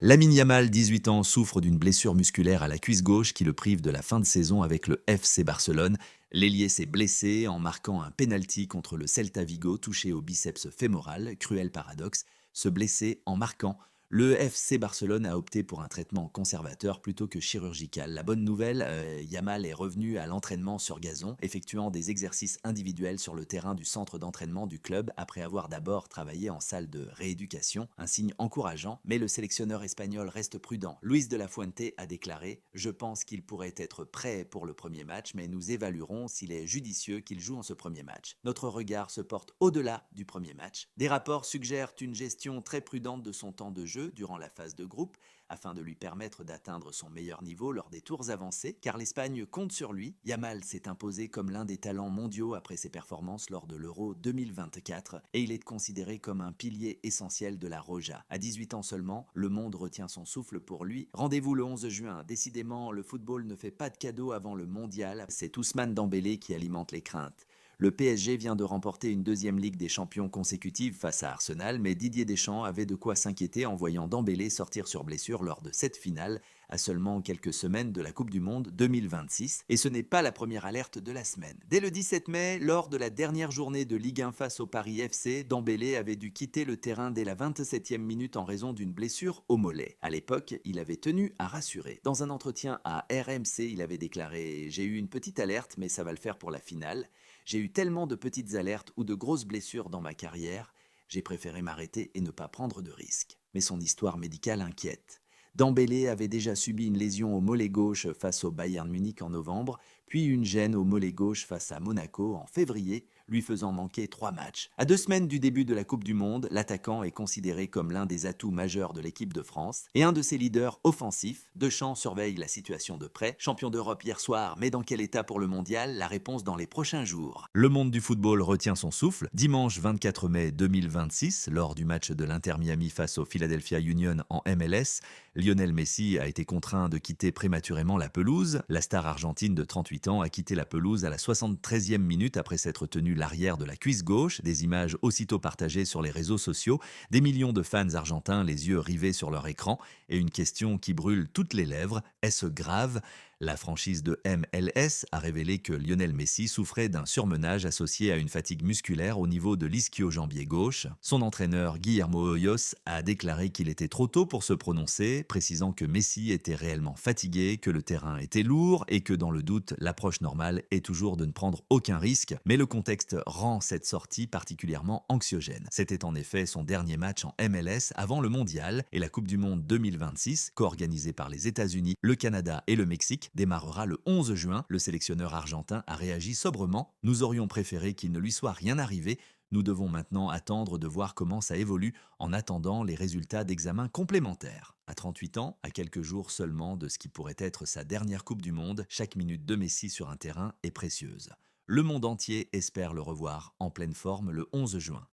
Lamine Yamal, 18 ans, souffre d'une blessure musculaire à la cuisse gauche qui le prive de la fin de saison avec le FC Barcelone. L'ailier s'est blessé en marquant un penalty contre le Celta Vigo touché au biceps fémoral, cruel paradoxe, se blesser en marquant. Le FC Barcelone a opté pour un traitement conservateur plutôt que chirurgical. La bonne nouvelle, Yamal est revenu à l'entraînement sur gazon, effectuant des exercices individuels sur le terrain du centre d'entraînement du club après avoir d'abord travaillé en salle de rééducation, un signe encourageant, mais le sélectionneur espagnol reste prudent. Luis de la Fuente a déclaré: Je pense qu'il pourrait être prêt pour le premier match, mais nous évaluerons s'il est judicieux qu'il joue en ce premier match. Notre regard se porte au-delà du premier match. Des rapports suggèrent une gestion très prudente de son temps de jeu durant la phase de groupe, afin de lui permettre d'atteindre son meilleur niveau lors des tours avancés, car l'Espagne compte sur lui. Yamal s'est imposé comme l'un des talents mondiaux après ses performances lors de l'Euro 2024, et il est considéré comme un pilier essentiel de la Roja. À 18 ans seulement, le monde retient son souffle pour lui. Rendez-vous le 11 juin. Décidément, le football ne fait pas de cadeau avant le mondial. C'est Ousmane Dembélé qui alimente les craintes. Le PSG vient de remporter une deuxième Ligue des Champions consécutive face à Arsenal, mais Didier Deschamps avait de quoi s'inquiéter en voyant Dembélé sortir sur blessure lors de cette finale, à seulement quelques semaines de la Coupe du Monde 2026. Et ce n'est pas la première alerte de la semaine. Dès le 17 mai, lors de la dernière journée de Ligue 1 face au Paris FC, Dembélé avait dû quitter le terrain dès la 27e minute en raison d'une blessure au mollet. À l'époque, il avait tenu à rassurer. Dans un entretien à RMC, il avait déclaré: J'ai eu une petite alerte, mais ça va le faire pour la finale. J'ai eu tellement de petites alertes ou de grosses blessures dans ma carrière, j'ai préféré m'arrêter et ne pas prendre de risques. Mais son histoire médicale inquiète. Dembélé avait déjà subi une lésion au mollet gauche face au Bayern Munich en novembre, puis une gêne au mollet gauche face à Monaco en février, lui faisant manquer 3 matchs. À 2 semaines du début de la Coupe du Monde, l'attaquant est considéré comme l'un des atouts majeurs de l'équipe de France et un de ses leaders offensifs. Deschamps surveille la situation de près. Champion d'Europe hier soir, mais dans quel état pour le mondial? La réponse dans les prochains jours. Le monde du football retient son souffle. Dimanche 24 mai 2026, lors du match de l'Inter Miami face au Philadelphia Union en MLS, Lionel Messi a été contraint de quitter prématurément la pelouse. La star argentine de 38 ans a quitté la pelouse à la 73e minute après s'être tenu l'arrière de la cuisse gauche. Des images aussitôt partagées sur les réseaux sociaux. Des millions de fans argentins les yeux rivés sur leur écran. Et une question qui brûle toutes les lèvres: est-ce grave? La franchise de MLS a révélé que Lionel Messi souffrait d'un surmenage associé à une fatigue musculaire au niveau de l'ischio-jambier gauche. Son entraîneur Guillermo Hoyos a déclaré qu'il était trop tôt pour se prononcer, précisant que Messi était réellement fatigué, que le terrain était lourd et que dans le doute, l'approche normale est toujours de ne prendre aucun risque. Mais le contexte rend cette sortie particulièrement anxiogène. C'était en effet son dernier match en MLS avant le mondial, et la Coupe du Monde 2026, co-organisée par les États-Unis, le Canada et le Mexique, démarrera le 11 juin. Le sélectionneur argentin a réagi sobrement: Nous aurions préféré qu'il ne lui soit rien arrivé. Nous devons maintenant attendre de voir comment ça évolue en attendant les résultats d'examens complémentaires. À 38 ans, à quelques jours seulement de ce qui pourrait être sa dernière Coupe du Monde, chaque minute de Messi sur un terrain est précieuse. Le monde entier espère le revoir en pleine forme le 11 juin.